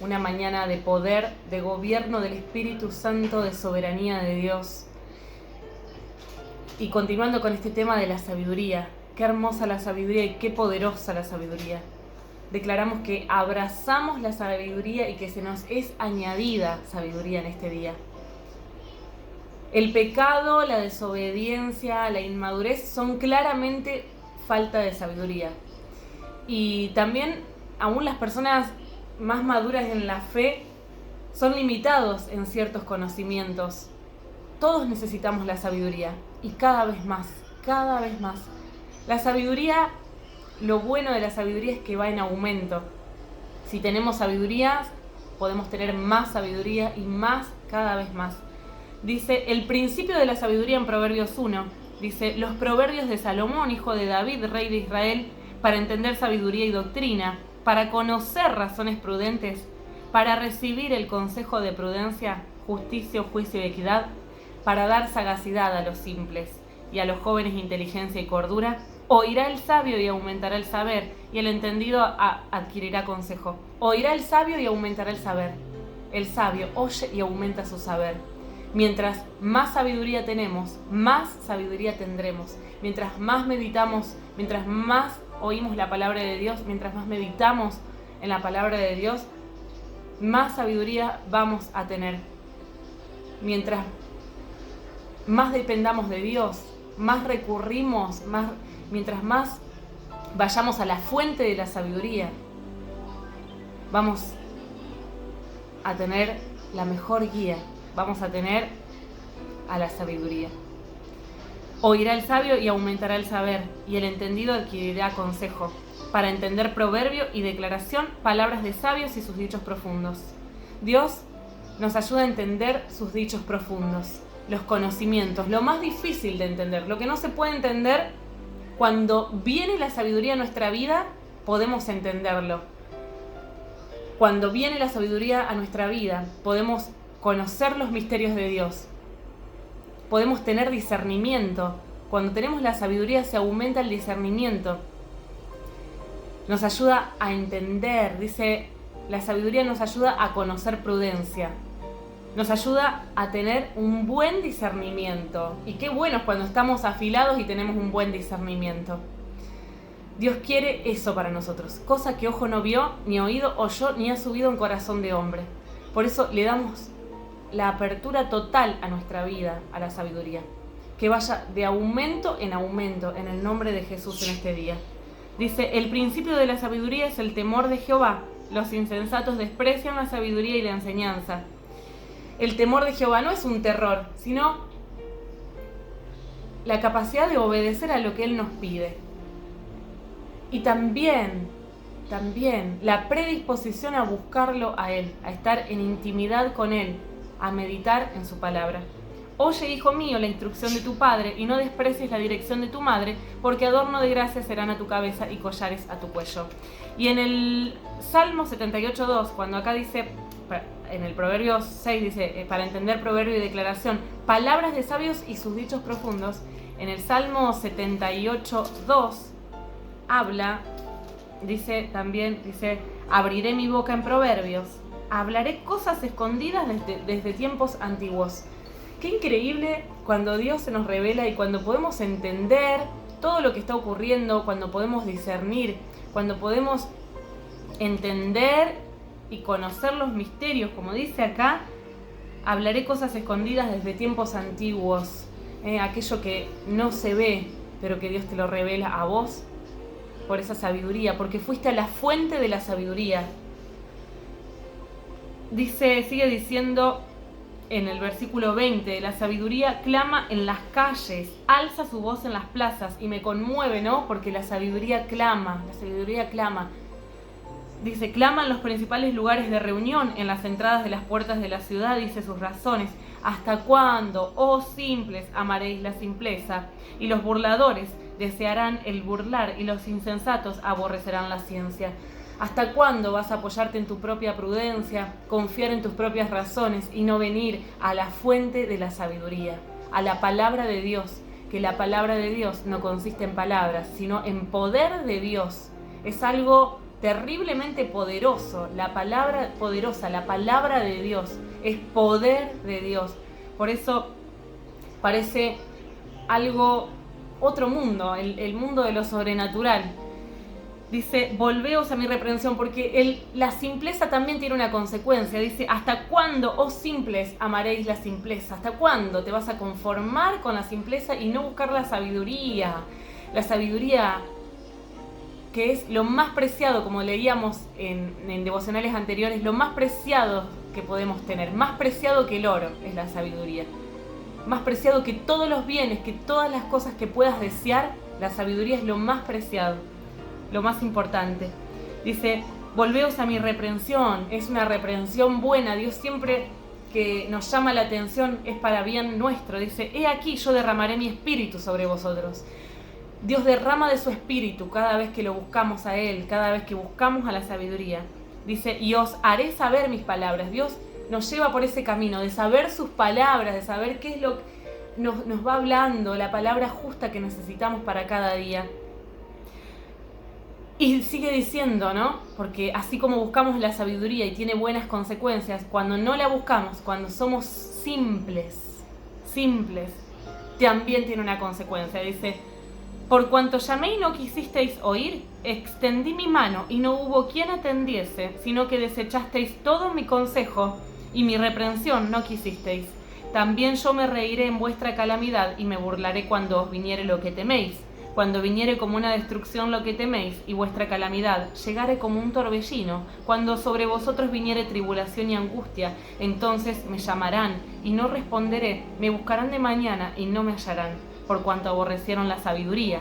una mañana de poder, de gobierno del Espíritu Santo, de soberanía de Dios. Y continuando con este tema de la sabiduría, qué hermosa la sabiduría y qué poderosa la sabiduría. Declaramos que abrazamos la sabiduría y que se nos es añadida sabiduría en este día. El pecado, la desobediencia, la inmadurez son claramente falta de sabiduría. Y también aún las personas más maduras en la fe son limitados en ciertos conocimientos. Todos necesitamos la sabiduría y cada vez más, cada vez más. La sabiduría, lo bueno de la sabiduría es que va en aumento. Si tenemos sabiduría, podemos tener más sabiduría y más cada vez más. Dice, el principio de la sabiduría en Proverbios 1, dice, los proverbios de Salomón, hijo de David, rey de Israel, para entender sabiduría y doctrina, para conocer razones prudentes, para recibir el consejo de prudencia, justicia, juicio y equidad, para dar sagacidad a los simples y a los jóvenes inteligencia y cordura. Oirá el sabio y aumentará el saber, y el entendido adquirirá consejo. Oirá el sabio y aumentará el saber. El sabio oye y aumenta su saber. Mientras más sabiduría tenemos, más sabiduría tendremos. Mientras más meditamos, mientras más oímos la palabra de Dios, mientras más meditamos en la palabra de Dios, más sabiduría vamos a tener. Mientras más dependamos de Dios, más recurrimos, mientras más vayamos a la fuente de la sabiduría, vamos a tener la mejor guía, vamos a tener a la sabiduría. Oirá el sabio y aumentará el saber, y el entendido adquirirá consejo, para entender proverbio y declaración, palabras de sabios y sus dichos profundos. Dios nos ayuda a entender sus dichos profundos, los conocimientos, lo más difícil de entender, lo que no se puede entender. Cuando viene la sabiduría a nuestra vida, podemos entenderlo. Cuando viene la sabiduría a nuestra vida, podemos conocer los misterios de Dios. Podemos tener discernimiento. Cuando tenemos la sabiduría se aumenta el discernimiento. Nos ayuda a entender, dice, la sabiduría nos ayuda a conocer prudencia. Nos ayuda a tener un buen discernimiento. Y qué bueno es cuando estamos afilados y tenemos un buen discernimiento. Dios quiere eso para nosotros, cosa que ojo no vio, ni oído oyó, ni ha subido en corazón de hombre. Por eso le damos la apertura total a nuestra vida, a la sabiduría. Que vaya de aumento en el nombre de Jesús en este día. Dice, el principio de la sabiduría es el temor de Jehová. Los insensatos desprecian la sabiduría y la enseñanza. El temor de Jehová no es un terror, sino la capacidad de obedecer a lo que Él nos pide. Y también la predisposición a buscarlo a Él, a estar en intimidad con Él, a meditar en su palabra. Oye, hijo mío, la instrucción de tu padre, y no desprecies la dirección de tu madre, porque adorno de gracia serán a tu cabeza y collares a tu cuello. Y en el Salmo 78:2, cuando acá dice, en el Proverbio 6 dice, para entender proverbio y declaración, palabras de sabios y sus dichos profundos, en el Salmo 78:2 habla, dice, abriré mi boca en proverbios, hablaré cosas escondidas desde tiempos antiguos. Qué increíble cuando Dios se nos revela y cuando podemos entender todo lo que está ocurriendo, cuando podemos discernir, cuando podemos entender y conocer los misterios, como dice acá, hablaré cosas escondidas desde tiempos antiguos, aquello que no se ve, pero que Dios te lo revela a vos por esa sabiduría, porque fuiste a la fuente de la sabiduría. Sigue diciendo en el versículo 20, la sabiduría clama en las calles, alza su voz en las plazas, y me conmueve, ¿no? Porque la sabiduría clama. Dice, clama en los principales lugares de reunión, en las entradas de las puertas de la ciudad, dice sus razones. ¿Hasta cuándo, oh simples, amaréis la simpleza? Y los burladores desearán el burlar, y los insensatos aborrecerán la ciencia. ¿Hasta cuándo vas a apoyarte en tu propia prudencia, confiar en tus propias razones y no venir a la fuente de la sabiduría, a la palabra de Dios? Que la palabra de Dios no consiste en palabras, sino en poder de Dios. Es algo terriblemente poderoso. La palabra poderosa, la palabra de Dios, es poder de Dios. Por eso parece algo, otro mundo, el mundo de lo sobrenatural. Dice, volveos a mi reprensión, porque la simpleza también tiene una consecuencia. Dice, ¿hasta cuándo, oh simples, amaréis la simpleza? ¿Hasta cuándo te vas a conformar con la simpleza y no buscar la sabiduría? La sabiduría, que es lo más preciado, como leíamos en devocionales anteriores, lo más preciado que podemos tener, más preciado que el oro es la sabiduría. Más preciado que todos los bienes, que todas las cosas que puedas desear, la sabiduría es lo más preciado, lo más importante. Dice, volveos a mi reprensión, es una reprensión buena. Dios siempre que nos llama la atención es para bien nuestro. Dice, he aquí yo derramaré mi espíritu sobre vosotros. Dios derrama de su espíritu cada vez que lo buscamos a Él, cada vez que buscamos a la sabiduría. Dice, y os haré saber mis palabras. Dios nos lleva por ese camino de saber sus palabras, de saber qué es lo que nos va hablando, la palabra justa que necesitamos para cada día. Y sigue diciendo, ¿no? Porque así como buscamos la sabiduría y tiene buenas consecuencias, cuando no la buscamos, cuando somos simples, también tiene una consecuencia. Dice, por cuanto llamé y no quisisteis oír, extendí mi mano y no hubo quien atendiese, sino que desechasteis todo mi consejo y mi reprensión no quisisteis. También yo me reiré en vuestra calamidad y me burlaré cuando os viniere lo que teméis. Cuando viniere como una destrucción lo que teméis, y vuestra calamidad llegare como un torbellino, cuando sobre vosotros viniere tribulación y angustia, entonces me llamarán, y no responderé, me buscarán de mañana, y no me hallarán, por cuanto aborrecieron la sabiduría,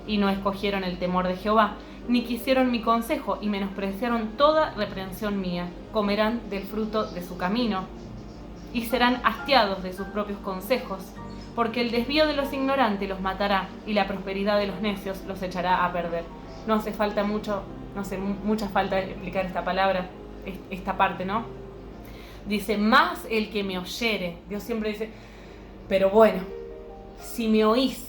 y no escogieron el temor de Jehová, ni quisieron mi consejo, y menospreciaron toda reprensión mía, comerán del fruto de su camino, y serán hastiados de sus propios consejos, porque el desvío de los ignorantes los matará, y la prosperidad de los necios los echará a perder. No hace falta mucho, mucha falta explicar esta palabra, esta parte, ¿no? Dice, más el que me oyere. Dios siempre dice, pero bueno, si me oís,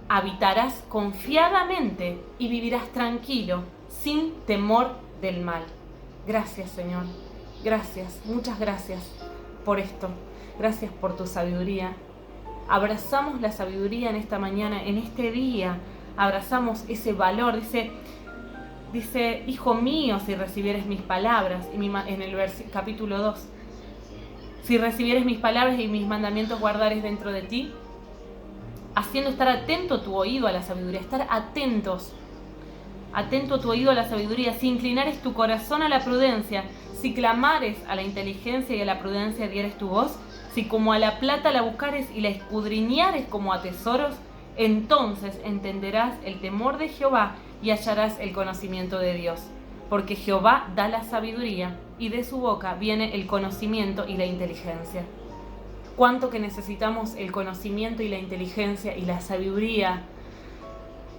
habitarás confiadamente y vivirás tranquilo, sin temor del mal. Gracias, Señor. Gracias, muchas gracias por esto. Gracias por tu sabiduría. Abrazamos la sabiduría en esta mañana, en este día. Abrazamos ese valor. Dice, hijo mío, si recibieres mis palabras, en el capítulo 2. Si recibieres mis palabras y mis mandamientos guardares dentro de ti, haciendo estar atento tu oído a la sabiduría, estar atento tu oído a la sabiduría, si inclinares tu corazón a la prudencia, si clamares a la inteligencia y a la prudencia dieres tu voz, si como a la plata la buscares y la escudriñares como a tesoros, entonces entenderás el temor de Jehová y hallarás el conocimiento de Dios. Porque Jehová da la sabiduría y de su boca viene el conocimiento y la inteligencia. Cuánto que necesitamos el conocimiento y la inteligencia y la sabiduría.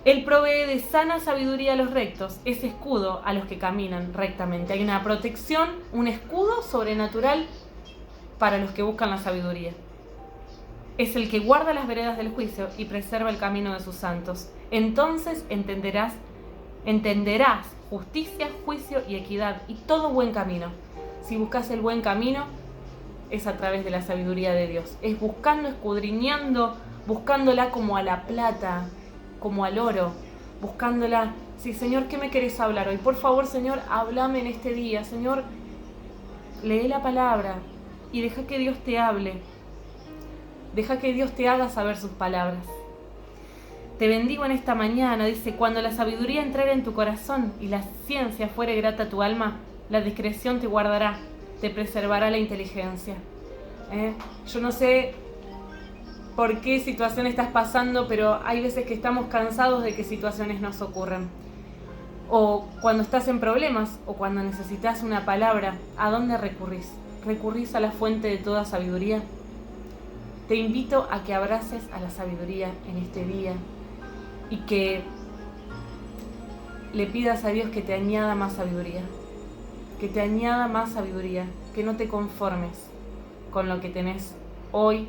Él provee de sana sabiduría a los rectos, es escudo a los que caminan rectamente. Hay una protección, un escudo sobrenatural para los que buscan la sabiduría. Es el que guarda las veredas del juicio y preserva el camino de sus santos. Entonces entenderás justicia, juicio y equidad y todo buen camino. Si buscas el buen camino, es a través de la sabiduría de Dios. Es buscando, escudriñando, buscándola como a la plata, como al oro, buscándola. Sí, Señor, ¿qué me querés hablar hoy? Por favor, Señor, háblame en este día. Señor, lee la palabra y deja que Dios te hable. Deja que Dios te haga saber sus palabras. Te bendigo en esta mañana. Dice, cuando la sabiduría entrare en tu corazón y la ciencia fuere grata a tu alma, la discreción te guardará, te preservará la inteligencia. Yo no sé por qué situación estás pasando, pero hay veces que estamos cansados de que situaciones nos ocurran. O cuando estás en problemas, o cuando necesitas una palabra, ¿a dónde recurrís? ¿Recurrís a la fuente de toda sabiduría? Te invito a que abraces a la sabiduría en este día y que le pidas a Dios que te añada más sabiduría, que no te conformes con lo que tenés hoy,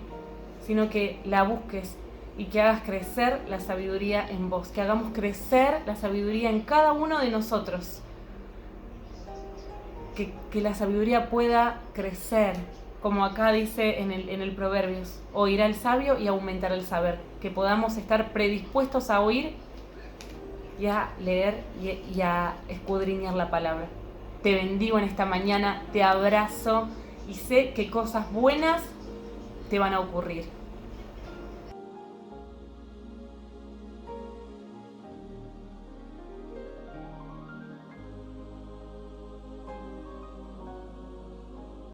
sino que la busques y que hagas crecer la sabiduría en vos, que hagamos crecer la sabiduría en cada uno de nosotros. Que la sabiduría pueda crecer, como acá dice en el Proverbios, oirá el sabio y aumentará el saber, que podamos estar predispuestos a oír y a leer y a escudriñar la palabra. Te bendigo en esta mañana, te abrazo y sé que cosas buenas te van a ocurrir.